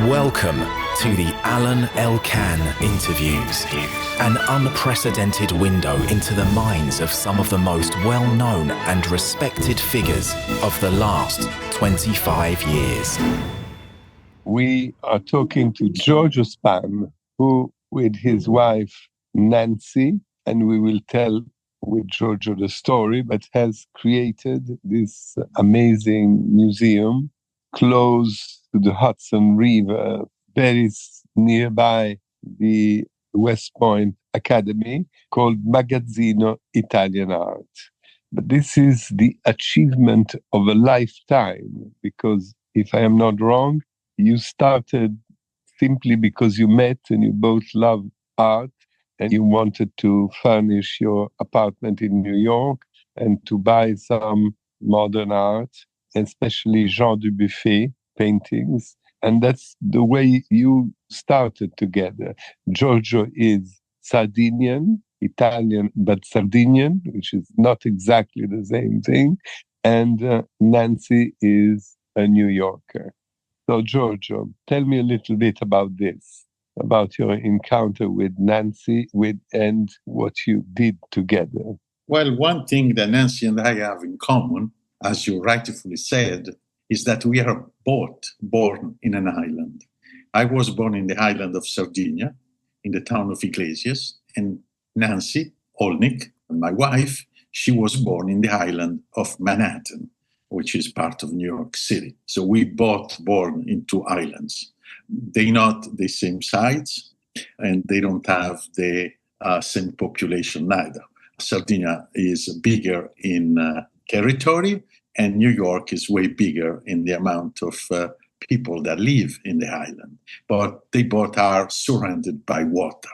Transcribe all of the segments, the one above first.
Welcome to the Alain Elkann interviews, an unprecedented window into the minds of some of the most well-known and respected figures of the last 25 years. We are talking to Giorgio Spanu, who, with his wife Nancy, and we will tell with Giorgio the story, but has created this amazing museum close to the Hudson River, very nearby the West Point Academy, called Magazzino Italian Art. But this is the achievement of a lifetime, because if I am not wrong, you started simply because you met and you both love art and you wanted to furnish your apartment in New York and to buy some modern art, especially Jean Dubuffet paintings. And that's the way you started together. Giorgio is Sardinian, Italian, but Sardinian, which is not exactly the same thing. And Nancy is a New Yorker. So, Giorgio, tell me a little bit about this, about your encounter with Nancy and what you did together. Well, one thing that Nancy and I have in common, as you rightfully said, is that we are both born in an island. I was born in the island of Sardinia, in the town of Iglesias, and Nancy, Olnick, my wife, she was born in the island of Manhattan, which is part of New York City. So we both born in two islands. They're not the same size, and they don't have the same population neither. Sardinia is bigger in territory, and New York is way bigger in the amount of people that live in the island. But they both are surrounded by water.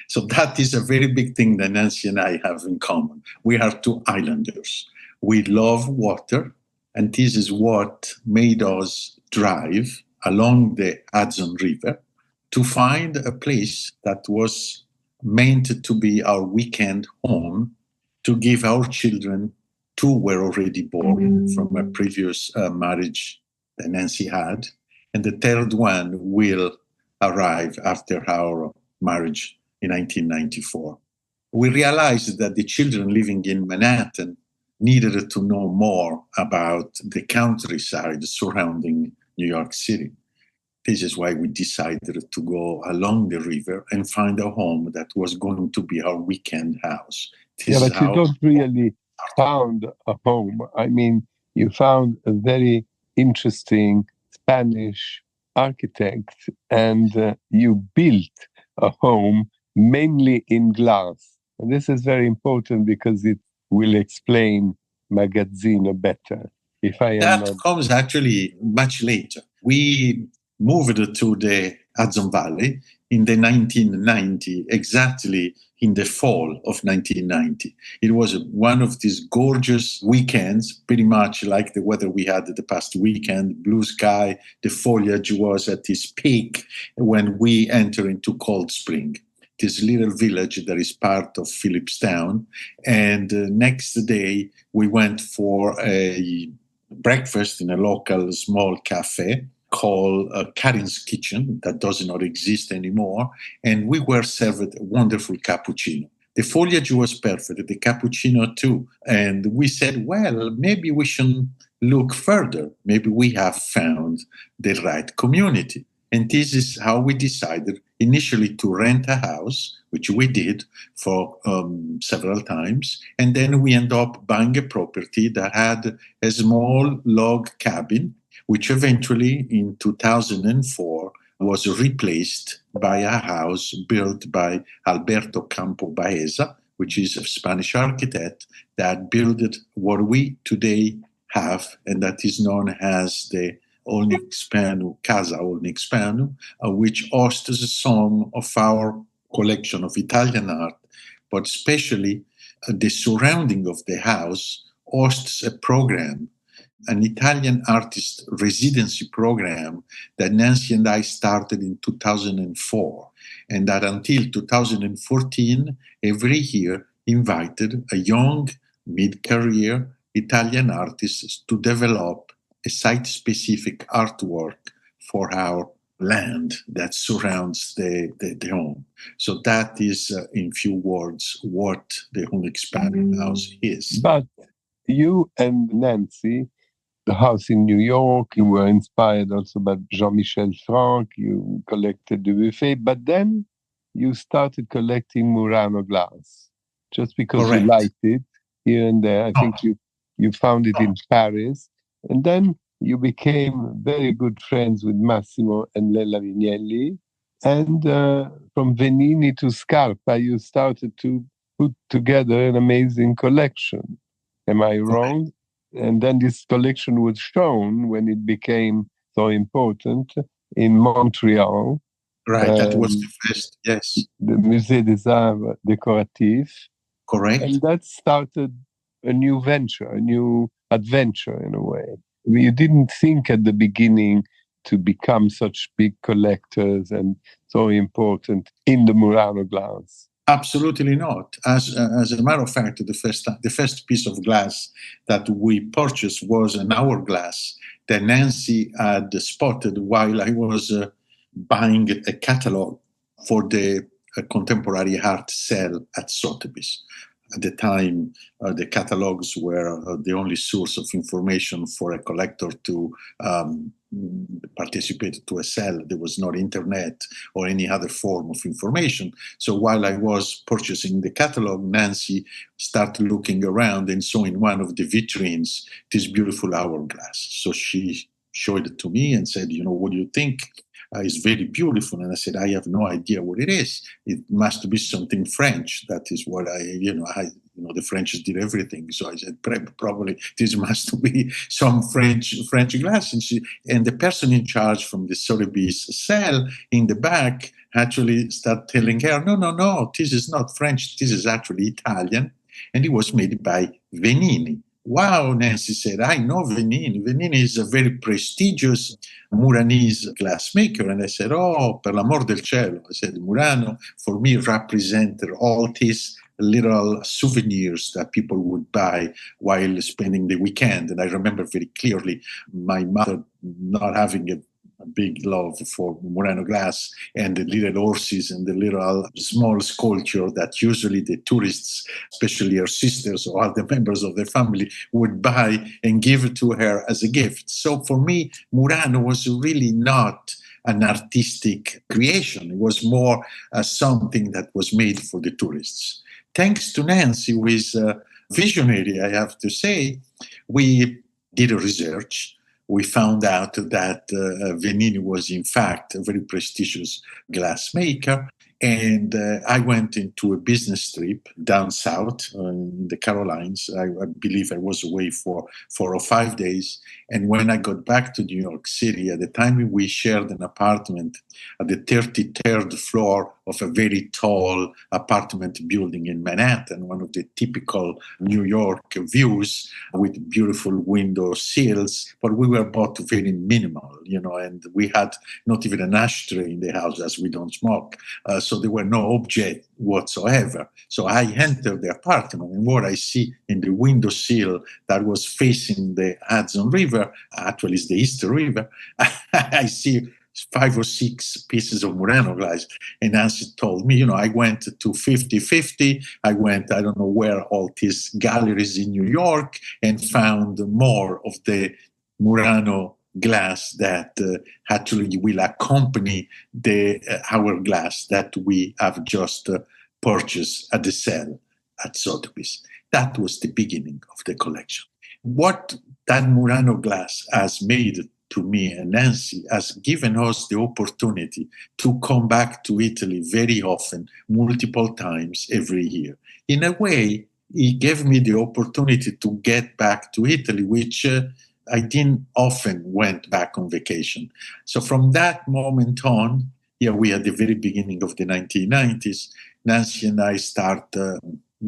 So that is a very big thing that Nancy and I have in common. We are two islanders. We love water. And this is what made us drive along the Hudson River to find a place that was meant to be our weekend home, to give our children. Two were already born from a previous marriage that Nancy had, and the third one will arrive after our marriage in 1994. We realized that the children living in Manhattan needed to know more about the countryside surrounding New York City. This is why we decided to go along the river and find a home that was going to be our weekend house. But you don't really found a home. I mean, you found a very interesting Spanish architect and you built a home mainly in glass. And this is very important because it will explain Magazzino better. That comes actually much later. We moved to the Hudson Valley in the 1990, exactly in the fall of 1990. It was one of these gorgeous weekends, pretty much like the weather we had the past weekend, blue sky, the foliage was at its peak when we entered into Cold Spring, this little village that is part of Phillipstown. And next day, we went for a breakfast in a local small cafe called Karin's Kitchen, that does not exist anymore. And we were served a wonderful cappuccino. The foliage was perfect, the cappuccino too. And we said, well, maybe we should look further. Maybe we have found the right community. And this is how we decided initially to rent a house, which we did for several times. And then we ended up buying a property that had a small log cabin, which eventually in 2004 was replaced by a house built by Alberto Campo Baeza, which is a Spanish architect that built what we today have, and that is known as the Olnick Spanu, Casa Olnick Spanu, which hosts some of our collection of Italian art, but especially the surrounding of the house hosts a program, an Italian artist residency program that Nancy and I started in 2004, and that until 2014, every year invited a young mid-career Italian artist to develop a site-specific artwork for our land that surrounds the home. So that is, in few words, what the Olnick Spanu house is. But you and Nancy, the house in New York, you were inspired also by Jean-Michel Franck, you collected the buffet, but then you started collecting Murano glass, just because Correct. you liked it here and there. I think you found it in Paris, and then you became very good friends with Massimo and Lella Vignelli, and from Venini to Scarpa, you started to put together an amazing collection. Am I wrong? And then this collection was shown when it became so important in Montreal. Right, that was the first, yes. The Musée des Arts Décoratifs. Correct. And that started a new venture, a new adventure in a way. You didn't think at the beginning to become such big collectors and so important in the Murano glass. Absolutely not. As a matter of fact, the first piece of glass that we purchased was an hourglass that Nancy had spotted while I was buying a catalog for the contemporary art sale at Sotheby's. At the time, the catalogs were the only source of information for a collector to participate to a sale. There was no internet or any other form of information. So while I was purchasing the catalog, Nancy started looking around and saw in one of the vitrines this beautiful hourglass. So she showed it to me and said, what do you think? It's very beautiful. And I said, I have no idea what it is. It must be something French. That is what the French did everything. So I said, probably this must be some French glass. And the person in charge from the Sotheby's sale in the back actually started telling her, no, this is not French. This is actually Italian. And it was made by Venini. Wow, Nancy said, I know Venini. Venini is a very prestigious Muranese glassmaker. And I said, oh, per l'amor del cielo. I said, Murano, for me, represented all these little souvenirs that people would buy while spending the weekend. And I remember very clearly my mother not having a big love for Murano glass and the little horses and the little small sculpture that usually the tourists, especially her sisters or other members of the family, would buy and give it to her as a gift. So for me, Murano was really not an artistic creation. It was more something that was made for the tourists. Thanks to Nancy, who is visionary, I have to say, we did a research. We found out that Venini was, in fact, a very prestigious glassmaker. And I went into a business trip down south in the Carolines. I believe I was away for 4 or 5 days. And when I got back to New York City, at the time we shared an apartment at the 33rd floor of a very tall apartment building in Manhattan, one of the typical New York views with beautiful window sills. But we were both very minimal, and we had not even an ashtray in the house as we don't smoke. So there were no objects whatsoever. So I entered the apartment, and what I see in the windowsill that was facing the Hudson River, actually it's the East River, I see 5 or 6 pieces of Murano glass. And Nancy told me, I went to 50-50. I went, I don't know where, all these galleries in New York, and found more of the Murano glass that actually will accompany the hourglass that we have just purchased at the sale at Sotheby's. That was the beginning of the collection. What that Murano glass has made to me and Nancy has given us the opportunity to come back to Italy very often, multiple times every year. In a way, it gave me the opportunity to get back to Italy, which I didn't often went back on vacation. So from that moment on, here we are at the very beginning of the 1990s, Nancy and I start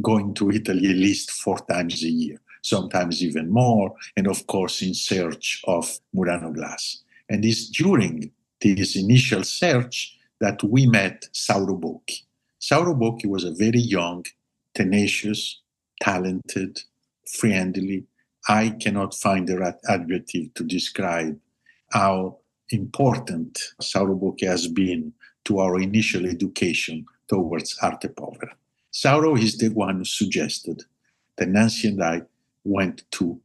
going to Italy at least 4 times a year, sometimes even more, and of course in search of Murano glass. And it's during this initial search that we met Sauro Bocchi. Sauro Bocchi was a very young, tenacious, talented, friendly. I cannot find the right adjective to describe how important Sauro Bocche has been to our initial education towards Arte Povera. Sauro is the one who suggested that Nancy and I went to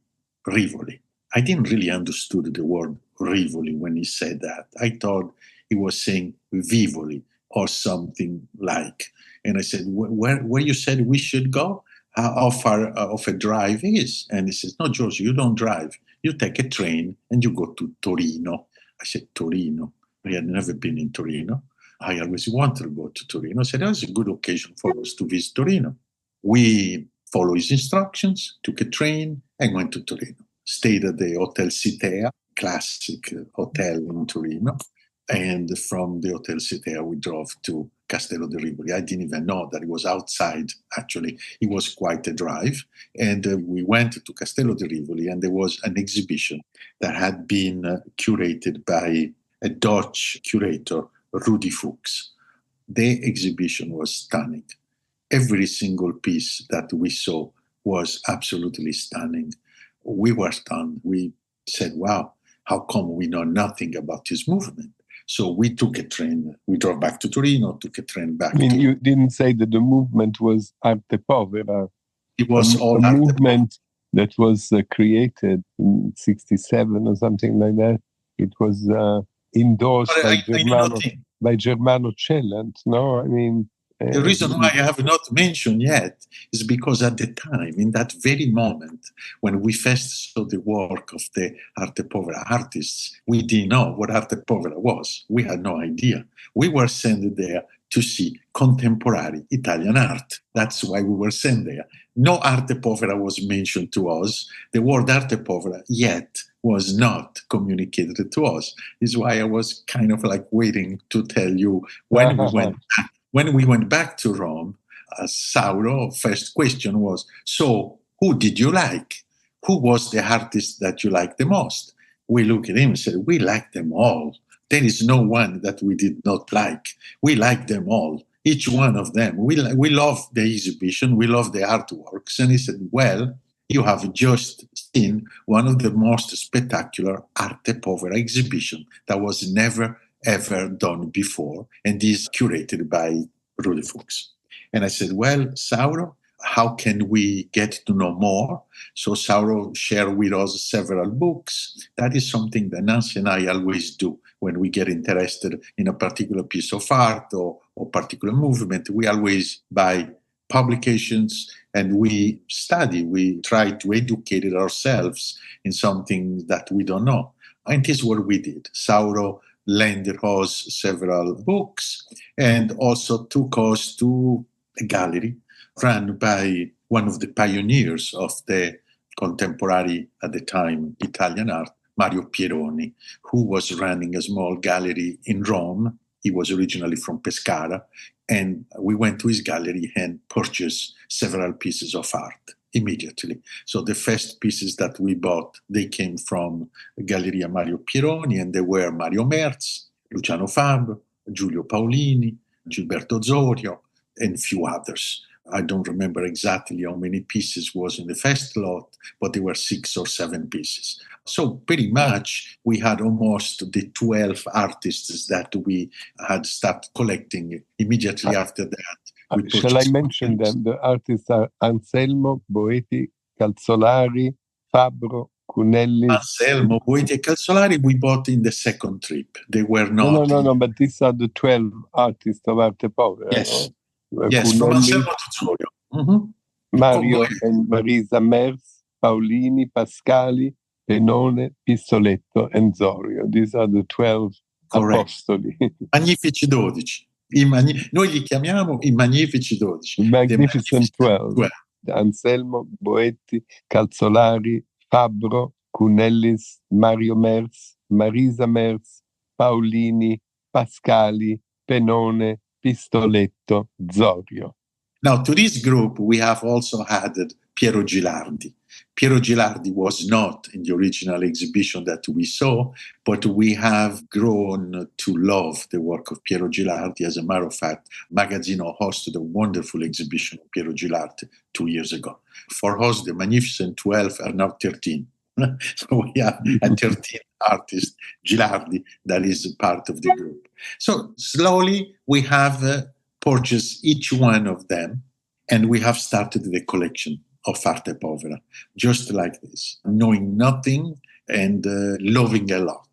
Rivoli. I didn't really understand the word Rivoli when he said that. I thought he was saying Vivoli or something like. And I said, where you said we should go? How far of a drive is? And he says, no, Giorgio, you don't drive. You take a train and you go to Torino. I said, Torino? I had never been in Torino. I always wanted to go to Torino. I said, that's a good occasion for us to visit Torino. We followed his instructions, took a train, and went to Torino. Stayed at the Hotel Citea, classic hotel in Torino. And from the Hotel Citea, we drove to Castello di Rivoli. I didn't even know that it was outside, actually. It was quite a drive. And we went to Castello di Rivoli, and there was an exhibition that had been curated by a Dutch curator, Rudy Fuchs. The exhibition was stunning. Every single piece that we saw was absolutely stunning. We were stunned. We said, wow, how come we know nothing about this movement? So we took a train. We drove back to Torino, took a train back. You didn't say that the movement was Arte Povera. It was all a Arte movement that was created in 1967 or something like that. It was endorsed by Germano Cellant. No, I mean... The reason why I have not mentioned yet is because at the time, in that very moment, when we first saw the work of the Arte Povera artists, we didn't know what Arte Povera was. We had no idea. We were sent there to see contemporary Italian art. That's why we were sent there. No Arte Povera was mentioned to us. The word Arte Povera yet was not communicated to us. This is why I was kind of like waiting to tell you when we went back. When we went back to Rome, Sauro, first question was, so who did you like? Who was the artist that you liked the most? We looked at him and said, we like them all. There is no one that we did not like. We like them all, each one of them. We love the exhibition. We love the artworks. And he said, well, you have just seen one of the most spectacular Arte Povera exhibition that was never ever done before, and is curated by Rudy Fuchs. And I said, well, Sauro, how can we get to know more? So Sauro shared with us several books. That is something that Nancy and I always do when we get interested in a particular piece of art or particular movement. We always buy publications and we study. We try to educate ourselves in something that we don't know. And this is what we did. Sauro lended us several books and also took us to a gallery run by one of the pioneers of the contemporary, at the time, Italian art, Mario Pieroni, who was running a small gallery in Rome. He was originally from Pescara, and we went to his gallery and purchased several pieces of art immediately. So the first pieces that we bought, they came from Galleria Mario Pieroni, and they were Mario Merz, Luciano Fabbro, Giulio Paolini, Gilberto Zorio, and few others. I don't remember exactly how many pieces was in the first lot, but there were 6 or 7 pieces. So pretty much we had almost the 12 artists that we had started collecting immediately after that. Shall I mention them? The artists are Anselmo, Boeti, Calzolari, Fabbro, Cunelli. Anselmo, Boeti, and Calzolari we bought in the second trip. They were not. No, but these are the 12 artists of Arte Povera. Yes. No? Yes, Cunelli, from Anselmo to Zorio. Mm-hmm. Mario and Marisa Merz, Paolini, Pascali, Penone, Pistoletto, and Zorio. These are the 12 apostoli. Magnifici 12. Noi li chiamiamo i Magnifici 12. Magnificent 12. Anselmo, Boetti, Calzolari, Fabbro, Cunellis, Mario Merz, Marisa Merz, Paolini, Pascali, Penone, Pistoletto, Zorio. Now, to this group, we have also added Piero Gilardi. Piero Gilardi was not in the original exhibition that we saw, but we have grown to love the work of Piero Gilardi. As a matter of fact, Magazzino hosted a wonderful exhibition of Piero Gilardi 2 years ago. For us, the Magnificent 12 are now 13. We have a 13th artist, Gilardi, that is part of the group. So slowly we have purchased each one of them, and we have started the collection of Arte Povera, just like this, knowing nothing and loving a lot.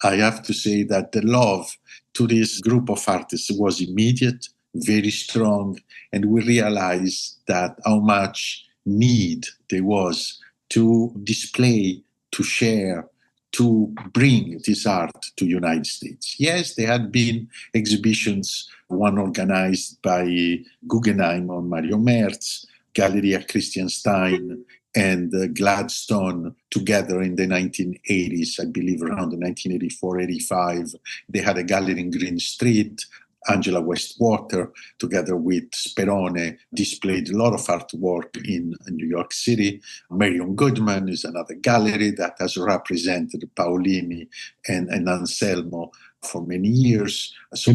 I have to say that the love to this group of artists was immediate, very strong, and we realized that how much need there was to display, to share, to bring this art to United States. Yes, there had been exhibitions, one organized by Guggenheim on Mario Merz, Galleria Christianstein, and Gladstone together in the 1980s, I believe around 1984-85. They had a gallery in Green Street. Angela Westwater, together with Sperone, displayed a lot of artwork in New York City. Marion Goodman is another gallery that has represented Paolini and Anselmo for many years. So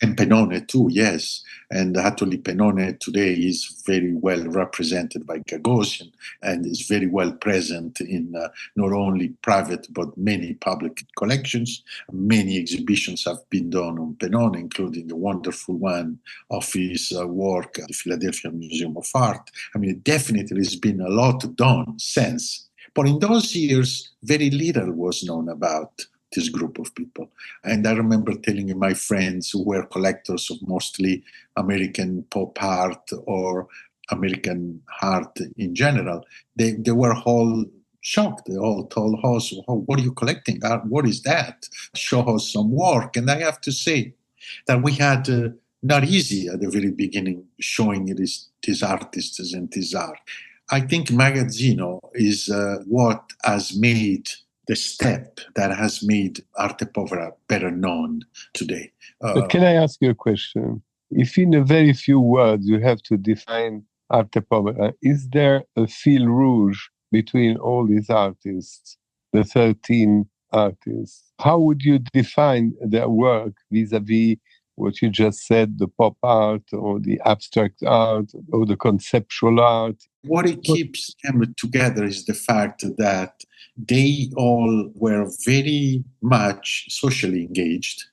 and Pennone too, yes. And actually Pennone today is very well represented by Gagosian and is very well present in not only private but many public collections. Many exhibitions have been done on Pennone, including the wonderful one of his work at the Philadelphia Museum of Art. I mean, definitely there's been a lot done since. But in those years, very little was known about this group of people. And I remember telling my friends who were collectors of mostly American pop art or American art in general, they were all shocked. They all told us, oh, what are you collecting? What is that? Show us some work. And I have to say that we had not easy at the very beginning showing these artists and this art. I think Magazzino is what has made the step that has made Arte Povera better known today. But can I ask you a question? If in a very few words you have to define Arte Povera, is there a fil rouge between all these artists, the 13 artists? How would you define their work vis-a-vis what you just said, the pop art or the abstract art or the conceptual art? What it keeps them together is the fact that they all were very much socially engaged.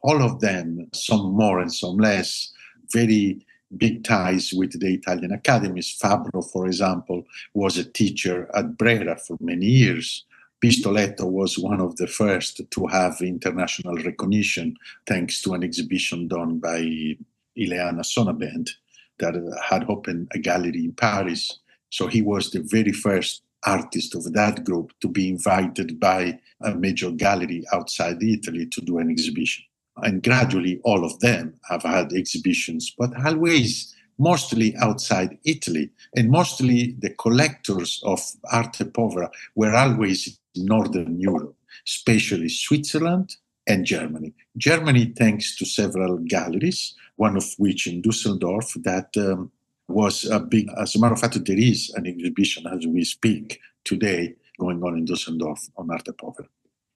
All of them, some more and some less, very big ties with the Italian academies. Fabro, for example, was a teacher at Brera for many years. Pistoletto was one of the first to have international recognition thanks to an exhibition done by Ileana Sonnabend that had opened a gallery in Paris. So he was the very first artist of that group to be invited by a major gallery outside Italy to do an exhibition. And gradually all of them have had exhibitions, but always mostly outside Italy. And mostly the collectors of Arte Povera were always in Northern Europe, especially Switzerland and Germany. Germany, thanks to several galleries, one of which in Dusseldorf, that was a big, as a matter of fact, there is an exhibition as we speak today going on in Dusseldorf on Arte Povera.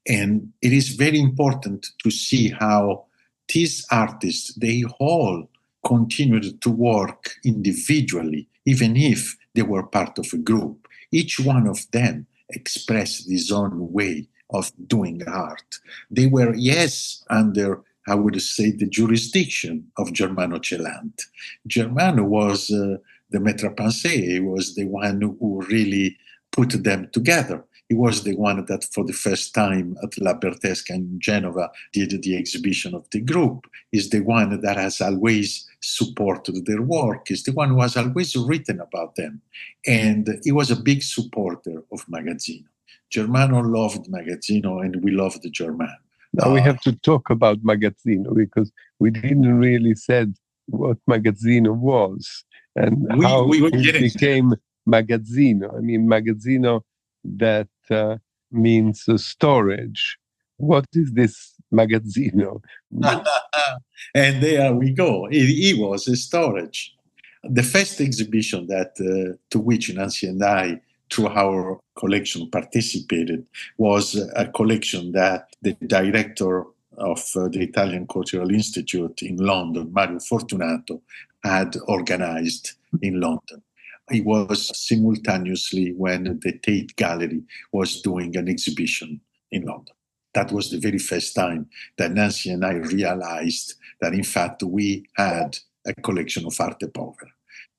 And it is very important to see how these artists, they all continued to work individually, even if they were part of a group. Each one of them expressed his own way of doing art. They were, yes, under, I would say, the jurisdiction of Germano Celant. Germano was the maître pensée. He was the one who really put them together. He was the one that for the first time at La Bertesca in Genova did the exhibition of the group. He's the one that has always supported their work. He's the one who has always written about them. And he was a big supporter of Magazzino. Germano loved Magazzino and we loved Germano. Now we have to talk about Magazzino because we didn't really said what Magazzino was and how it became Magazzino. I mean, Magazzino, that means storage. What is this Magazzino? And there we go. It was a storage. The first exhibition that to which Nancy and I, through our collection, participated was a collection that the director of the Italian Cultural Institute in London, Mario Fortunato, had organized in London. It was simultaneously when the Tate Gallery was doing an exhibition in London. That was the very first time that Nancy and I realized that, in fact, we had a collection of Arte Povera.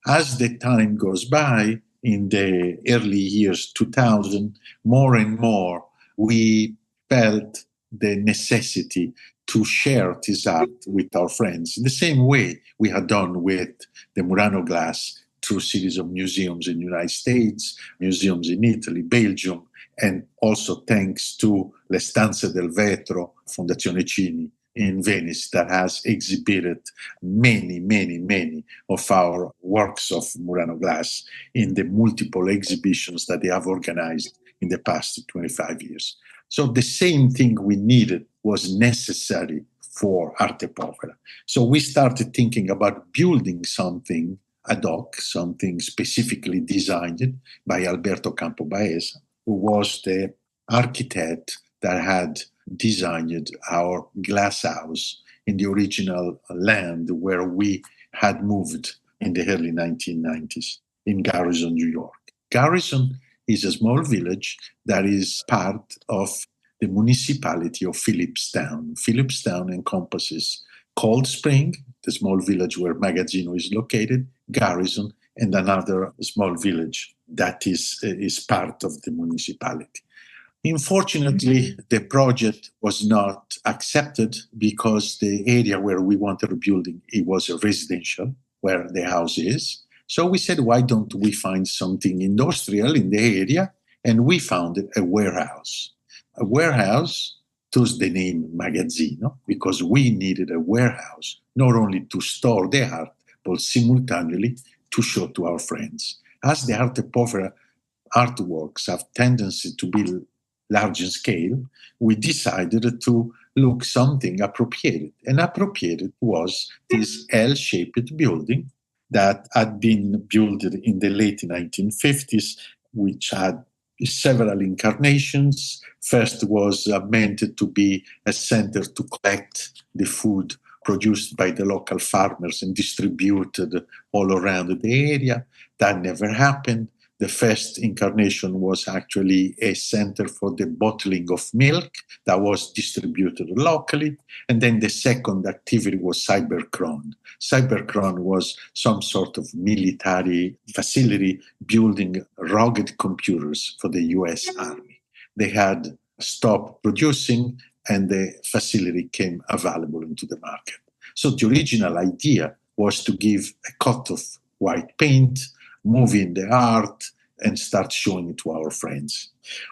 As the time goes by, in the early years 2000, more and more, we felt the necessity to share this art with our friends in the same way we had done with the Murano glass through a series of museums in the United States, museums in Italy, Belgium, and also thanks to Le Stanze del Vetro, Fondazione Cini in Venice, that has exhibited many of our works of Murano glass in the multiple exhibitions that they have organized in the past 25 years. So the same thing we needed was necessary for Arte Povera. So we started thinking about building something ad hoc, something specifically designed by Alberto Campo Baeza, who was the architect that had designed our glass house in the original land where we had moved in the early 1990s in Garrison, New York. Garrison is a small village that is part of the municipality of Phillipstown. Phillipstown encompasses Cold Spring, the small village where Magazzino is located, Garrison, and another small village that is part of the municipality. Unfortunately, the project was not accepted because the area where we wanted a building, it was a residential, where the house is. So we said, why don't we find something industrial in the area? And we found a warehouse. A warehouse, thus the name Magazzino, because we needed a warehouse, not only to store the art, but simultaneously to show to our friends. As the Arte Povera artworks have tendency to be large in scale, we decided to look something appropriate. And appropriate was this L-shaped building that had been built in the late 1950s, which had several incarnations. First was meant to be a center to collect the food produced by the local farmers and distributed all around the area. That never happened. The first incarnation was actually a center for the bottling of milk that was distributed locally. And then the second activity was Cyberchron. Cyberchron was some sort of military facility building rugged computers for the US Army. They had stopped producing and the facility came available into the market. So the original idea was to give a coat of white paint, move in the art, and start showing it to our friends.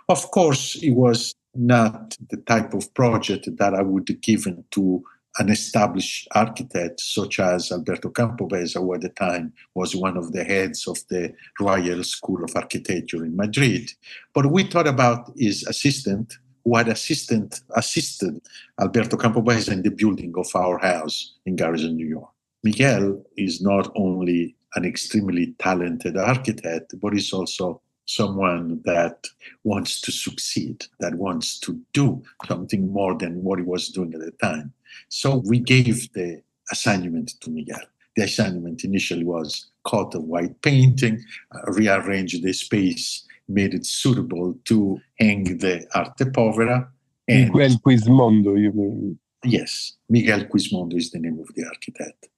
Of course, it was not the type of project that I would have given to an established architect such as Alberto Campo Baeza, who at the time was one of the heads of the Royal School of Architecture in Madrid. But we thought about his assistant, who had assisted Alberto Campo Baeza in the building of our house in Garrison, New York. Miguel is not only an extremely talented architect, but he's also someone that wants to succeed, that wants to do something more than what he was doing at the time. So we gave the assignment to Miguel. The assignment initially was coat of white painting, rearrange the space, made it suitable to hang the Arte Povera. Miguel Quismondo, you mean? Yes, Miguel Quismondo is the name of the architect.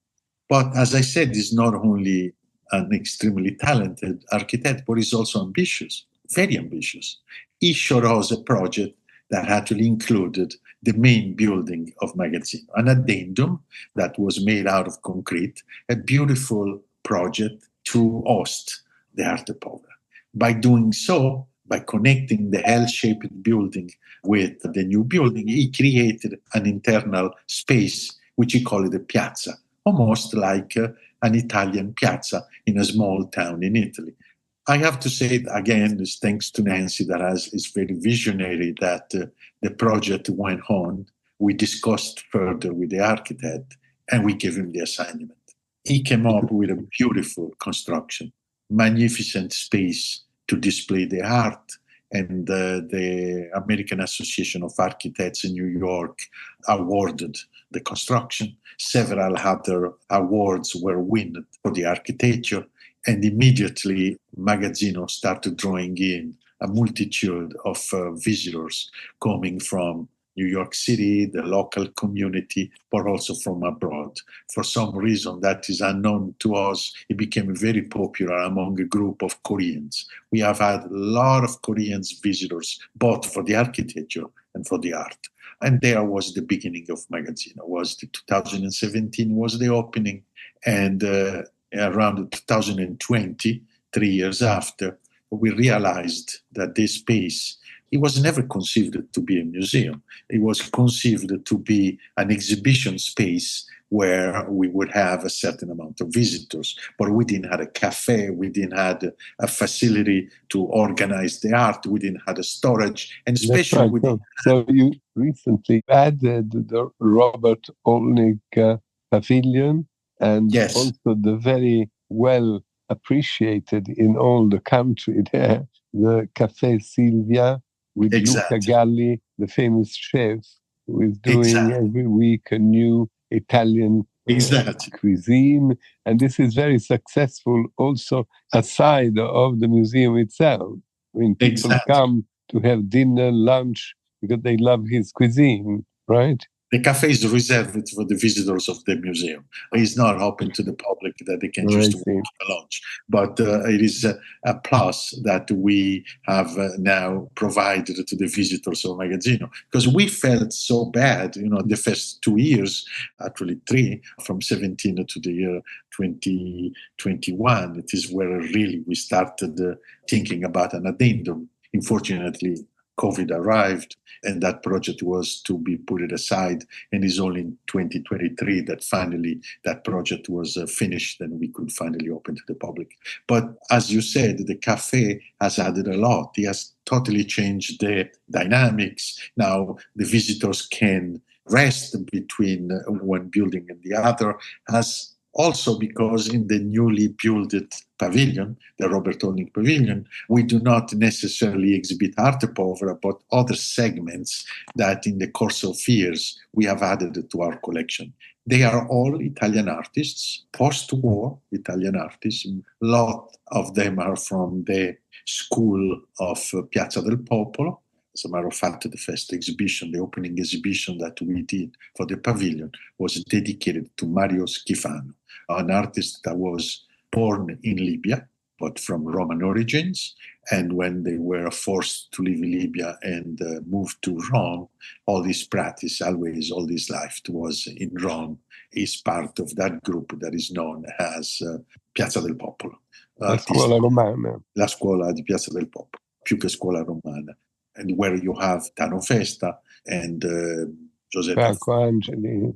But as I said, he's not only an extremely talented architect, but he's also ambitious, very ambitious. He showed us a project that actually included the main building of Magazzino, an addendum that was made out of concrete, a beautiful project to host the Arte Povera. By doing so, by connecting the L-shaped building with the new building, he created an internal space, which he called the piazza, almost like an Italian piazza in a small town in Italy. I have to say, again, it's thanks to Nancy that is very visionary that the project went on. We discussed further with the architect and we gave him the assignment. He came up with a beautiful construction, magnificent space to display the art. And the American Association of Architects in New York awarded the construction. Several other awards were won for the architecture. And immediately Magazzino started drawing in a multitude of visitors coming from New York City, the local community, but also from abroad. For some reason that is unknown to us, it became very popular among a group of Koreans. We have had a lot of Koreans visitors, both for the architecture and for the art. And there was the beginning of Magazzino. Was the 2017 was the opening, and around 2020, 3 years after, we realized that this space, it was never conceived to be a museum. It was conceived to be an exhibition space where we would have a certain amount of visitors. But we didn't have a cafe, we didn't have a facility to organize the art, we didn't have a storage, and especially So you recently added the Robert Olnick Pavilion, and yes, also the very well appreciated in all the country there, the Café Silvia, with exactly. Luca Galli, the famous chef, who is doing every week a new Italian cuisine. And this is very successful also aside of the museum itself. When people come to have dinner, lunch, because they love his cuisine, right? The cafe is reserved for the visitors of the museum. It's not open to the public that they can just walk for lunch. But it is a plus that we have now provided to the visitors of Magazzino. Because we felt so bad, the first 2 years, actually 3, from 17 to the year 2021. It is where really we started thinking about an addendum. Unfortunately, COVID arrived, and that project was to be put aside, and it's only in 2023 that finally that project was finished and we could finally open to the public. But as you said, the cafe has added a lot. It has totally changed the dynamics. Now the visitors can rest between one building and the other, as also because in the newly built pavilion, the Robert Olnick Pavilion, we do not necessarily exhibit Arte Povera, but other segments that in the course of years we have added to our collection. They are all Italian artists, post-war Italian artists. A lot of them are from the school of Piazza del Popolo. As a matter of fact, the first exhibition, the opening exhibition that we did for the pavilion was dedicated to Mario Schifano, an artist that was born in Libya, but from Roman origins. And when they were forced to leave Libya and move to Rome, all this practice, always, all this life was in Rome, is part of that group that is known as Piazza del Popolo. La Scuola Romana. La Scuola di Piazza del Popolo, più che Scuola Romana. And where you have Tano Festa and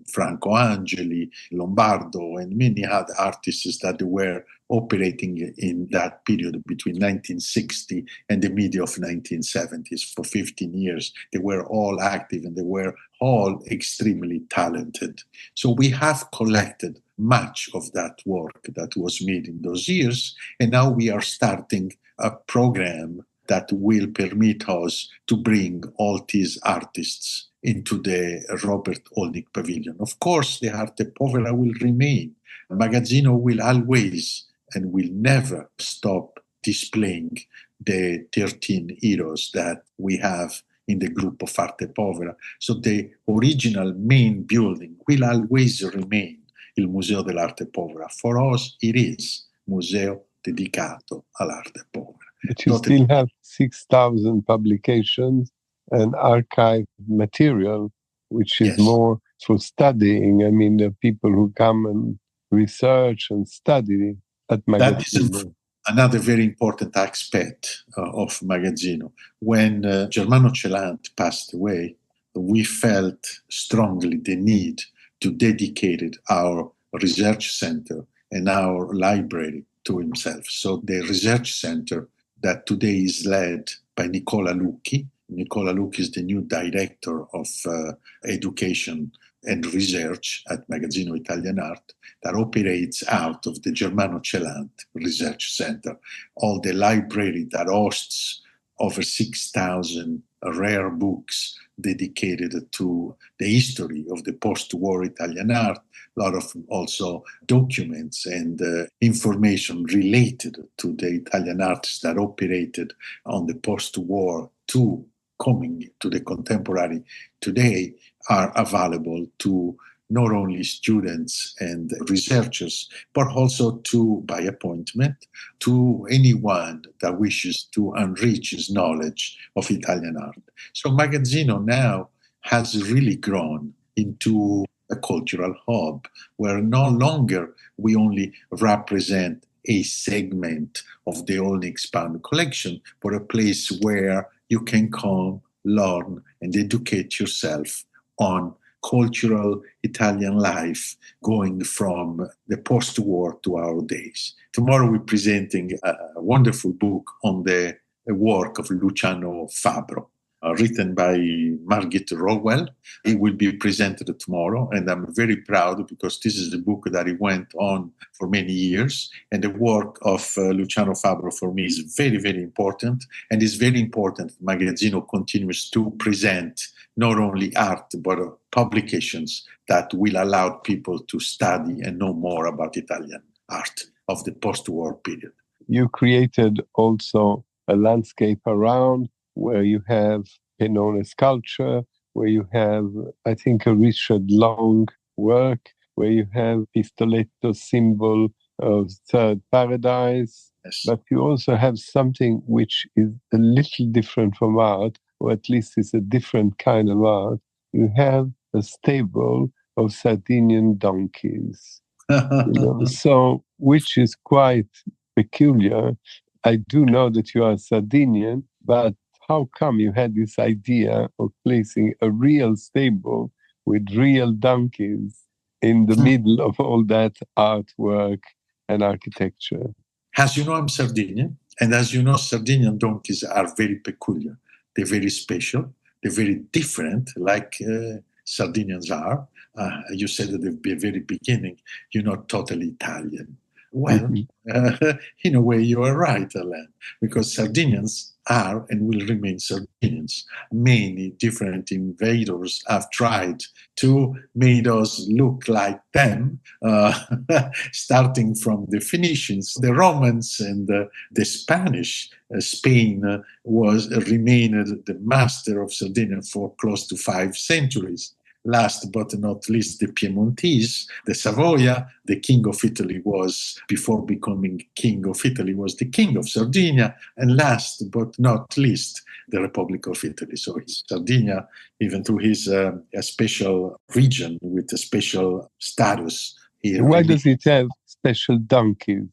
Franco Angeli, Lombardo, and many other artists that were operating in that period between 1960 and the middle of 1970s. For 15 years, they were all active and they were all extremely talented. So we have collected much of that work that was made in those years, and now we are starting a program that will permit us to bring all these artists into the Robert Olnick Pavilion. Of course, the Arte Povera will remain. Magazzino will always and will never stop displaying the 13 heroes that we have in the group of Arte Povera. So the original main building will always remain il Museo dell'Arte Povera. For us, it is museo dedicato all'arte povera. But you still have 6,000 publications and archive material, which is more for studying. I mean, the people who come and research and study at Magazzino. That is another very important aspect of Magazzino. When Germano Celant passed away, we felt strongly the need to dedicate our research center and our library to himself. So the research center that today is led by Nicola Lucchi. Nicola Lucchi is the new director of education and research at Magazzino Italian Art, that operates out of the Germano Celant Research Center. All the library that hosts over 6,000 rare books dedicated to the history of the post-war Italian art, a lot of also documents and information related to the Italian artists that operated on the post-war to coming to the contemporary today are available to not only students and researchers, but also by appointment to anyone that wishes to enrich his knowledge of Italian art. So Magazzino now has really grown into a cultural hub where no longer we only represent a segment of the Olnick Spanu collection, but a place where you can come, learn, and educate yourself on cultural Italian life going from the post-war to our days. Tomorrow we're presenting a wonderful book on the work of Luciano Fabro, written by Margit Rowell. It will be presented tomorrow, and I'm very proud because this is the book that it went on for many years. And the work of Luciano Fabro for me is very, very important. And it's very important Magazzino continues to present not only art, but publications that will allow people to study and know more about Italian art of the post-war period. You created also a landscape around where you have Penone sculpture, where you have, I think, a Richard Long work, where you have Pistoletto symbol of Third Paradise. Yes. But you also have something which is a little different from art, or at least it's a different kind of art. You have a stable of Sardinian donkeys, so which is quite peculiar. I do know that you are Sardinian, but how come you had this idea of placing a real stable with real donkeys in the middle of all that artwork and architecture? As you know, I'm Sardinian, and as you know, Sardinian donkeys are very peculiar. They're very special. They're very different, like Sardinians are. You said at the very beginning, you're not totally Italian. Well, in a way, you are right, Alain, because Sardinians are and will remain Sardinians. Many different invaders have tried to make us look like them, starting from the Phoenicians, the Romans, and the Spanish. Spain remained the master of Sardinia for close to 5 centuries. Last but not least, the Piemontese, the Savoia, the king of Italy was, before becoming king of Italy, was the king of Sardinia. And last but not least, the Republic of Italy. So Sardinia, even though he's a special region with a special status. Why does it have special donkeys?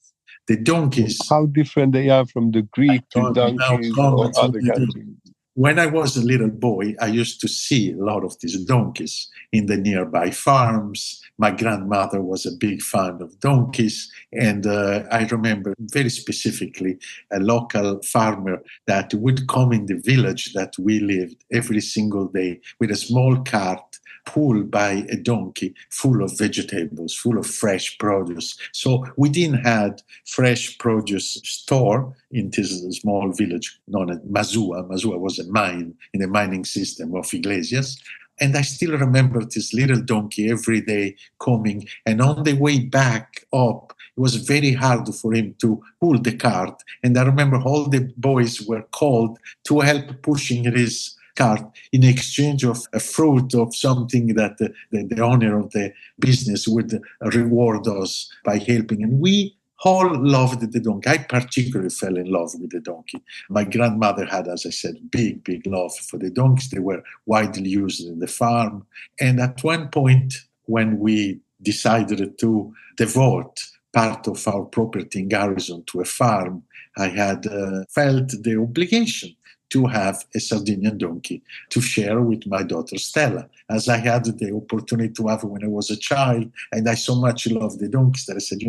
The donkeys. How different they are from the Greek donkeys or other countries? When I was a little boy, I used to see a lot of these donkeys in the nearby farms. My grandmother was a big fan of donkeys. And I remember very specifically a local farmer that would come in the village that we lived every single day with a small cart pulled by a donkey full of vegetables, full of fresh produce. So we didn't have fresh produce store in this small village known as Masua. Masua was a mine in the mining system of Iglesias. And I still remember this little donkey every day coming. And on the way back up, it was very hard for him to pull the cart. And I remember all the boys were called to help pushing his cart in exchange of a fruit of something that the owner of the business would reward us by helping. And we all loved the donkey. I particularly fell in love with the donkey. My grandmother had, as I said, big love for the donkeys. They were widely used in the farm. And at one point, when we decided to devote part of our property in Garrison to a farm, I had felt the obligation to have a Sardinian donkey to share with my daughter Stella, as I had the opportunity to have when I was a child, and I so much loved the donkeys that I said,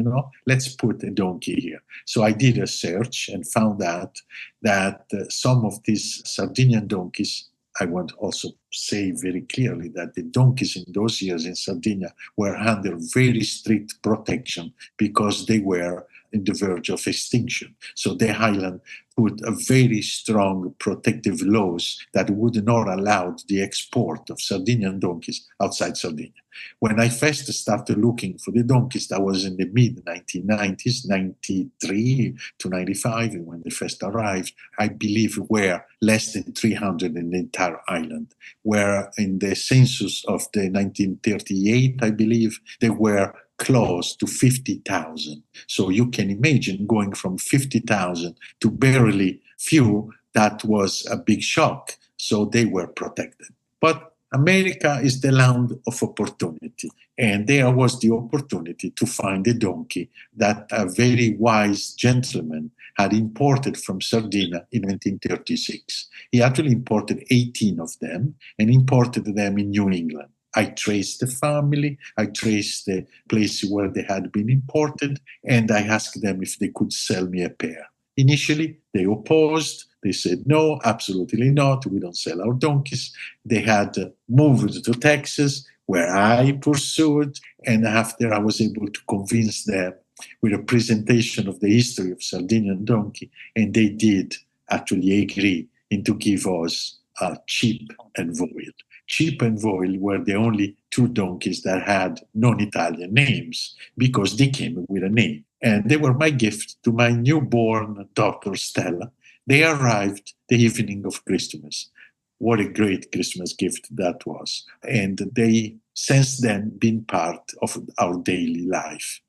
let's put a donkey here. So I did a search and found out that some of these Sardinian donkeys, I want to also say very clearly that the donkeys in those years in Sardinia were under very strict protection because they were in the verge of extinction. So the island put a very strong protective laws that would not allow the export of Sardinian donkeys outside Sardinia. When I first started looking for the donkeys, that was in the mid-1990s, 93 to 95, and when they first arrived, I believe were less than 300 in the entire island, where in the census of the 1938, I believe, they were close to 50,000. So you can imagine going from 50,000 to barely few, that was a big shock. So they were protected. But America is the land of opportunity. And there was the opportunity to find a donkey that a very wise gentleman had imported from Sardinia in 1936. He actually imported 18 of them and imported them in New England. I traced the family, I traced the place where they had been imported, and I asked them if they could sell me a pair. Initially, they opposed. They said, no, absolutely not. We don't sell our donkeys. They had moved to Texas, where I pursued, and after I was able to convince them with a presentation of the history of Sardinian donkey, and they did actually agree to give us Chip and Voil. Chip and Voil were the only two donkeys that had non-Italian names because they came with a name. And they were my gift to my newborn daughter, Stella. They arrived the evening of Christmas. What a great Christmas gift that was. And they, since then, been part of our daily life.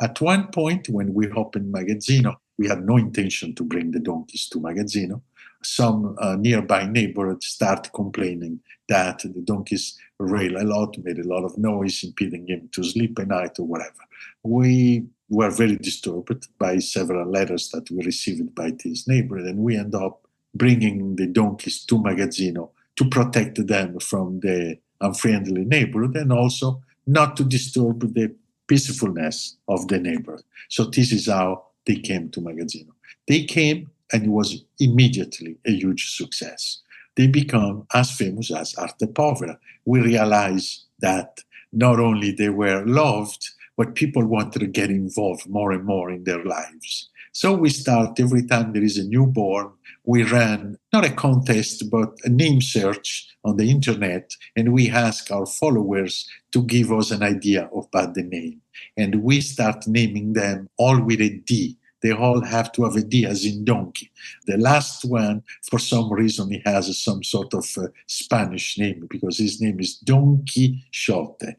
At one point, when we opened Magazzino, we had no intention to bring the donkeys to Magazzino. Some nearby neighborhoods start complaining that the donkeys rail a lot, made a lot of noise, impeding him to sleep at night or whatever. We were very disturbed by several letters that we received by this neighborhood, and we end up bringing the donkeys to Magazzino to protect them from the unfriendly neighborhood and also not to disturb the peacefulness of the neighborhood. So this is how they came to Magazzino. They came, and it was immediately a huge success. They become as famous as Arte Povera. We realized that not only they were loved, but people wanted to get involved more and more in their lives. So we start, every time there is a newborn, we ran not a contest, but a name search on the internet, and we ask our followers to give us an idea about the name. And we start naming them all with a D. They all have to have a D as in donkey. The last one, for some reason, he has some sort of Spanish name because his name is Don Quixote.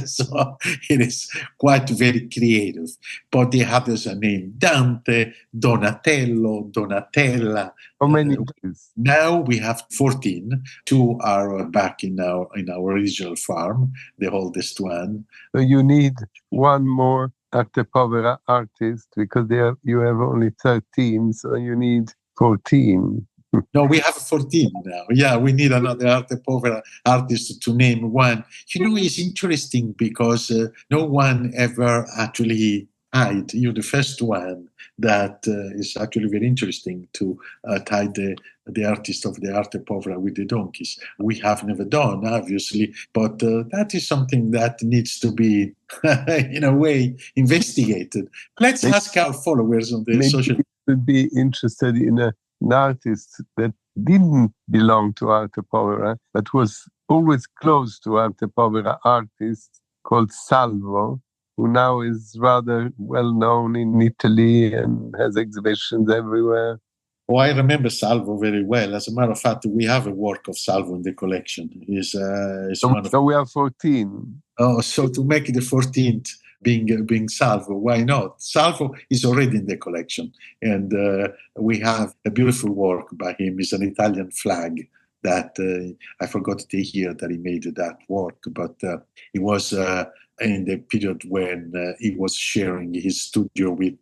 So it is quite very creative. But the others are named Dante, Donatello, Donatella. How many days? Now we have 14. 2 are back in our original farm, the oldest one. So you need one more Arte Povera artist because you have only 13, so you need 14. No, we have 14 now. Yeah, we need another Arte Povera artist to name one. You know, it's interesting because no one ever actually tied. You're the first one that is actually very interesting to tie the artist of the Arte Povera with the donkeys. We have never done, obviously, but that is something that needs to be, in a way, investigated. Let's ask our followers on the social... Would be interested in an artist that didn't belong to Arte Povera, but was always close to Arte Povera artists called Salvo, who now is rather well known in Italy and has exhibitions everywhere. Oh, I remember Salvo very well. As a matter of fact, we have a work of Salvo in the collection. So we have 14. Oh, so to make the 14th being Salvo, why not? Salvo is already in the collection, and we have a beautiful work by him. It's an Italian flag that I forgot the year that he made that work, but it was in the period when he was sharing his studio with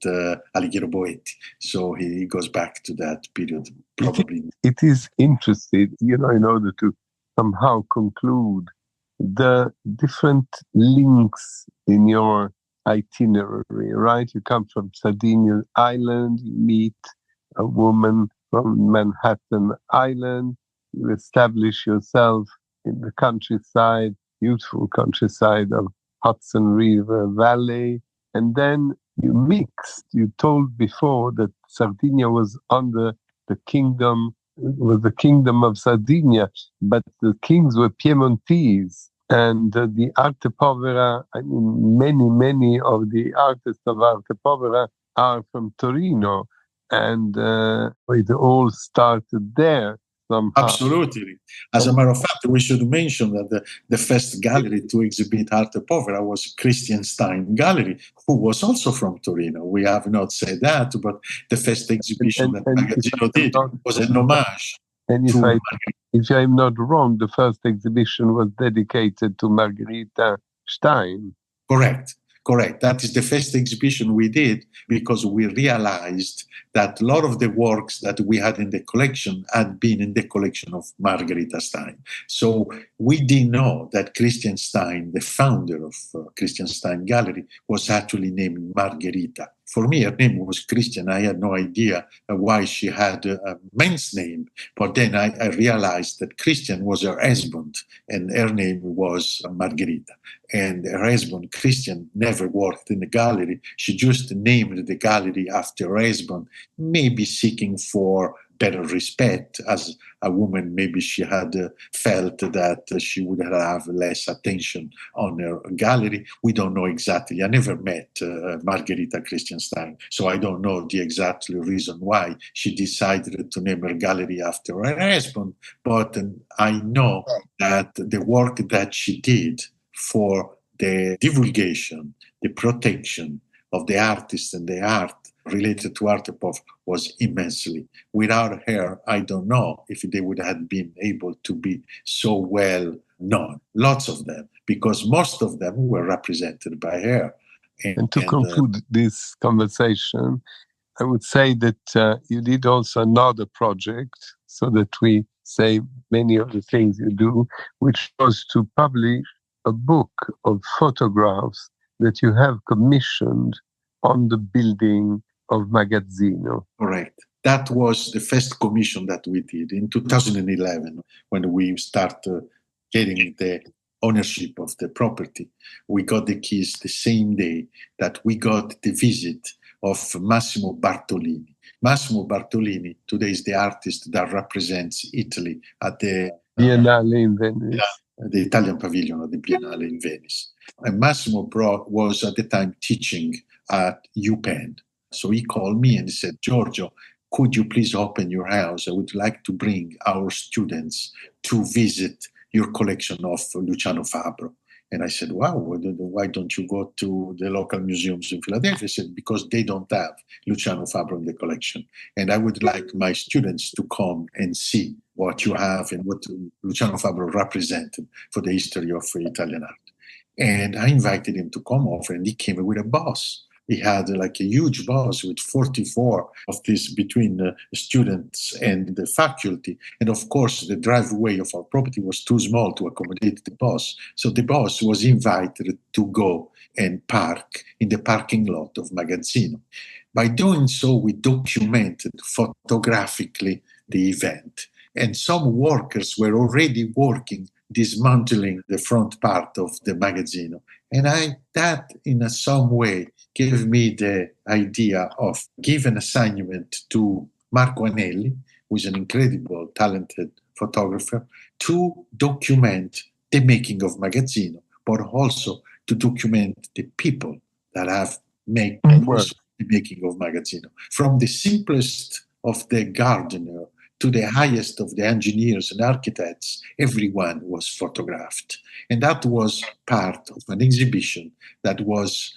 Alighiero Boetti. So he goes back to that period, probably. It is interesting, in order to somehow conclude the different links in your itinerary, right? You come from Sardinia Island, you meet a woman from Manhattan Island, you establish yourself in the countryside, beautiful countryside of Hudson River Valley, and then you mixed. You told before that Sardinia was under the kingdom, was the kingdom of Sardinia, but the kings were Piemontese. And the Arte Povera, I mean, many of the artists of Arte Povera are from Torino. And it all started there somehow. Absolutely. As a matter of fact, we should mention that the first gallery to exhibit Arte Povera was Christian Stein Gallery, who was also from Torino. We have not said that, but the first exhibition that Magazzino did was an homage to if I'm not wrong, the first exhibition was dedicated to Margherita Stein. Correct. That is the first exhibition we did because we realized that a lot of the works that we had in the collection had been in the collection of Margherita Stein. So we didn't know that Christian Stein, the founder of Christian Stein Gallery, was actually named Margherita. For me, her name was Christian. I had no idea why she had a men's name. But then I realized that Christian was her husband and her name was Margherita. And her husband, Christian, never worked in the gallery. She just named the gallery after her husband, maybe seeking for better respect. As a woman, maybe she had felt that she would have less attention on her gallery. We don't know exactly. I never met Margherita Christian Stein, so I don't know the exact reason why she decided to name her gallery after her husband. But I know that the work that she did for the divulgation, the protection of the artists and the art related to Arte Povera was immensely. Without her, I don't know if they would have been able to be so well known. Lots of them, because most of them were represented by her. And to conclude this conversation, I would say that you did also another project, so that we say many of the things you do, which was to publish a book of photographs that you have commissioned on the building of Magazzino. Correct. That was the first commission that we did in 2011 when we started getting the ownership of the property. We got the keys the same day that we got the visit of Massimo Bartolini. Massimo Bartolini today is the artist that represents Italy at the Biennale in Venice. The Italian pavilion of the Biennale in Venice. And Massimo was at the time teaching at UPenn. So he called me and he said, Giorgio, could you please open your house? I would like to bring our students to visit your collection of Luciano Fabro. And I said, wow, why don't you go to the local museums in Philadelphia? He said, because they don't have Luciano Fabro in the collection. And I would like my students to come and see what you have and what Luciano Fabro represented for the history of Italian art. And I invited him to come over, and he came with a bus. He had like a huge bus with 44 of these between students and the faculty. And of course, the driveway of our property was too small to accommodate the bus. So the bus was invited to go and park in the parking lot of Magazzino. By doing so, we documented photographically the event. And some workers were already working dismantling the front part of the Magazzino. And that in some way gave me the idea of give an assignment to Marco Anelli, who is an incredible, talented photographer, to document the making of Magazzino, but also to document the people that have made the making of Magazzino. From the simplest of the gardener to the highest of the engineers and architects, everyone was photographed. And that was part of an exhibition that was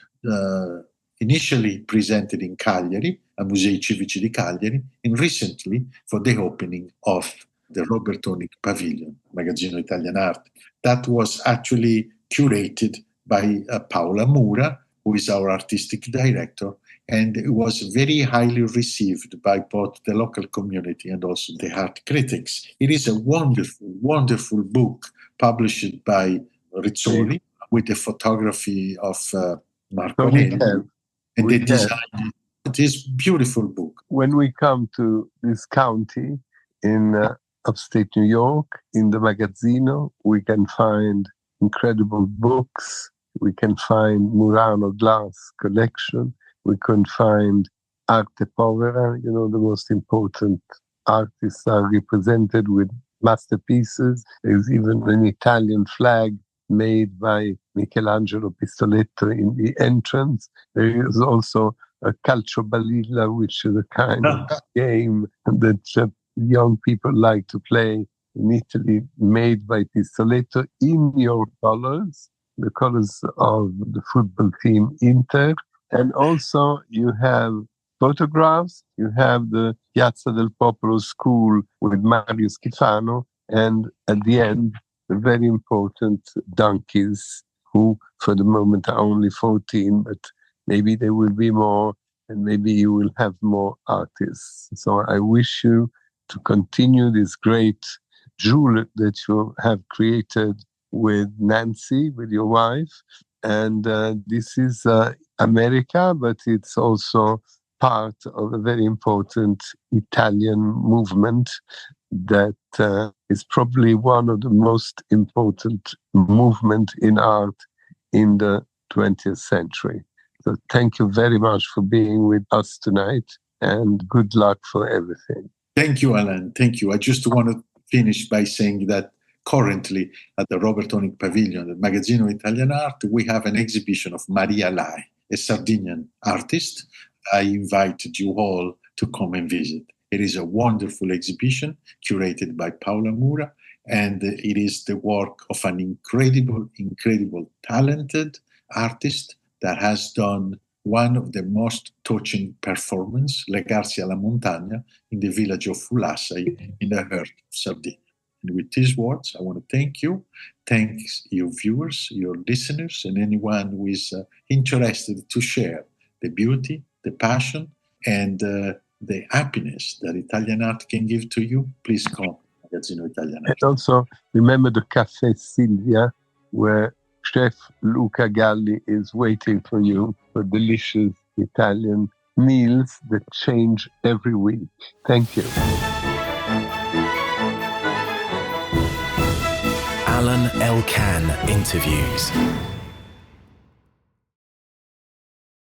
initially presented in Cagliari, a Musei Civici di Cagliari, and recently for the opening of the Robert Olnick Pavilion, Magazzino Italian Art. That was actually curated by Paola Mura, who is our artistic director, and it was very highly received by both the local community and also the art critics. It is a wonderful, wonderful book published by Rizzoli with the photography of Marco Anelli and the design. It is a beautiful book. When we come to this county in upstate New York, in the Magazzino, we can find incredible books. We can find Murano glass collection. we can find Arte Povera, the most important artists are represented with masterpieces. There's even an Italian flag made by Michelangelo Pistoletto in the entrance. There is also a calcio balilla, which is a kind of game that young people like to play in Italy, made by Pistoletto in your colors, the colors of the football team Inter. And also you have photographs. You have the Piazza del Popolo school with Mario Schifano, and at the end, the very important donkeys, who for the moment are only 14, but maybe there will be more, and maybe you will have more artists. So I wish you to continue this great jewel that you have created with Nancy, with your wife. And this is America, but it's also part of a very important Italian movement that is probably one of the most important movements in art in the 20th century. So thank you very much for being with us tonight, and good luck for everything. Thank you, Alain. Thank you. I just want to finish by saying that currently at the Robert Olnick Pavilion at Magazzino Italian Art, we have an exhibition of Maria Lai, a Sardinian artist. I invited you all to come and visit. It is a wonderful exhibition curated by Paola Mura, and it is the work of an incredible, talented artist that has done one of the most touching performances, Legarsi alla Montagna, in the village of Fulasai in the heart of Sardinia. And with these words, I want to thank you. Thanks your viewers, your listeners, and anyone who is interested to share the beauty, the passion, and the happiness that Italian art can give to you. Please come, Magazzino Italian Art. And also remember the Café Silvia, where Chef Luca Galli is waiting for you for delicious Italian meals that change every week. Thank you. Alain Elkann interviews.